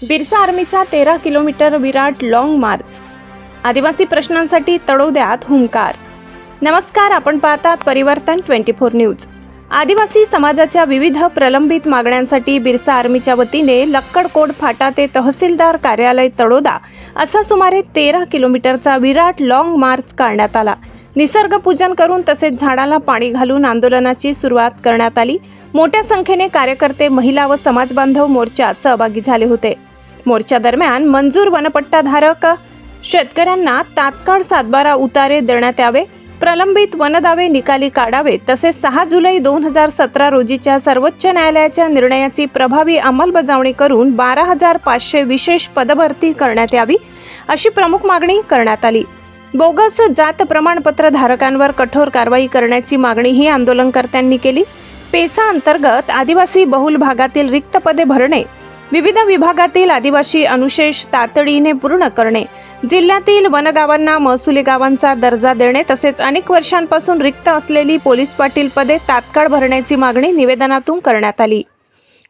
Birsa आर्मीचा 13 kilometre विराट long march. आदिवासी प्रश्नांसाठी तळोद्यात हुंकार. नमस्कार, आपण पाहतात परिवर्तन 24 न्यूज. आदिवासी समाजाच्या विविध प्रलंबित मागण्यांसाठी बिरसा आर्मीच्या वतीने लक्कडकोट फाटा ते तहसीलदार कार्यालय तळोदा असा सुमारे 13 किलोमीटरचा विराट लॉंग मार्च काढण्यात आला. निसर्ग पूजन करून तसेच झाडाला पाणी घालून आंदोलनाची सुरुवात करण्यात आली. मोठ्या संख्येने कार्यकर्ते, महिला व समाजबांधव मोर्चात सहभागी झाले होते. मोर्चा दरम्यान मंजूर वनपट्टाधारक शेतकऱ्यांना तात्काळ 7/12 उतारे देण्यात यावे, प्रलंबित वनदावे निकाली काढावे, तसेच 6 जुलै 2017 रोजीच्या सर्वोच्च न्यायालयाच्या निर्णयाची प्रभावी अंमलबजावणी करून 12,500 विशेष पदभरती करण्यात यावी, अशी प्रमुख मागणी करण्यात आली. बोगस जात प्रमाणपत्र धारकांवर कठोर कारवाई करण्याची मागणीही आंदोलनकर्त्यांनी केली. पेसा अंतर्गत आदिवासी बहुल भागातील रिक्त पदे भरणे, विविध विभागातील आदिवासी अनुशेष तातडीने पूर्ण करणे, जिल्ह्यातील वनगावांना महसुली गावांचा दर्जा देणे, तसेच अनेक वर्षांपासून रिक्त असलेली पोलीस पाटील पदे तात्काळ भरण्याची मागणी निवेदनातून करण्यात आली.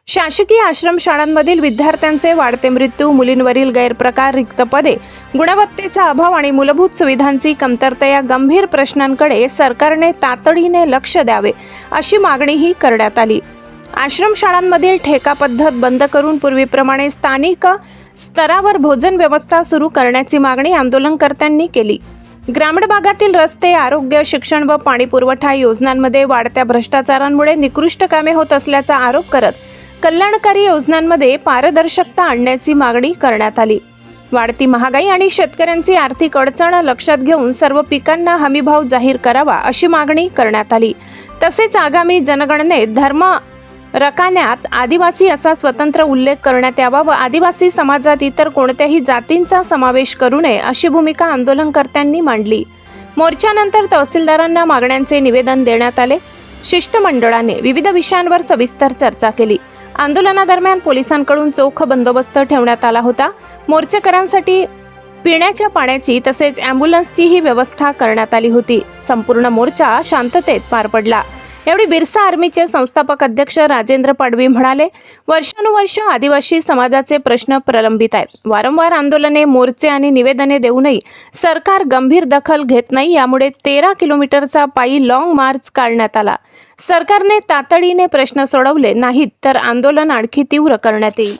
शासकीय आश्रमशाळांमधील विद्यार्थ्यांचे वाढते मृत्यू, मुलींवरील गैरप्रकार, रिक्त पदे, गुणवत्तेचा अभाव आणि मूलभूत सुविधांची कमतरता या गंभीर प्रश्नांकडे सरकारने तातडीने लक्ष द्यावे, अशी मागणीही करण्यात आली. आश्रमशाळांमधील ठेका पद्धत बंद करून पूर्वीप्रमाणे स्थानिक स्तरावर भोजन व्यवस्था सुरू करण्याची मागणी आंदोलनकर्त्यांनी केली. ग्रामीण भागातील रस्ते, आरोग्य, शिक्षण व पाणी पुरवठा योजनांमध्ये वाढत्या भ्रष्टाचारांमुळे निकृष्ट कामे होत असल्याचा आरोप करत कल्याणकारी योजनांमध्ये पारदर्शकता आणण्याची मागणी करण्यात आली. वाढती महागाई आणि शेतकऱ्यांची आर्थिक अडचण लक्षात घेऊन सर्व पिकांना हमीभाव जाहीर करावा, अशी मागणी करण्यात आली. तसेच आगामी जनगणनेत धर्म रकान्यात आदिवासी असा स्वतंत्र उल्लेख करण्यात यावा व आदिवासी समाजात इतर कोणत्याही जातींचा समावेश करू नये, अशी भूमिका आंदोलनकर्त्यांनी मांडली. मोर्चानंतर तहसीलदारांना मागण्यांचे निवेदन देण्यात आले. शिष्टमंडळाने विविध विषयांवर सविस्तर चर्चा केली. आंदोलनादरम्यान पोलिसांकडून चोख बंदोबस्त ठेवण्यात आला होता. मोर्चेकऱ्यांसाठी पिण्याच्या पाण्याची तसेच अँब्युलन्सचीही व्यवस्था करण्यात आली होती. संपूर्ण मोर्चा शांततेत पार पडला. यावेळी बिरसा आर्मीचे संस्थापक अध्यक्ष राजेंद्र पाडवी म्हणाले, वर्षानुवर्ष आदिवासी समाजाचे प्रश्न प्रलंबित आहेत. वारंवार आंदोलने, मोर्चे आणि निवेदने देऊनही सरकार गंभीर दखल घेत नाही. यामुळे 13 किलोमीटरचा पायी लॉंग मार्च काढण्यात आला. सरकारने तातडीने प्रश्न सोडवले नाहीत तर आंदोलन आणखी तीव्र करण्यात येईल.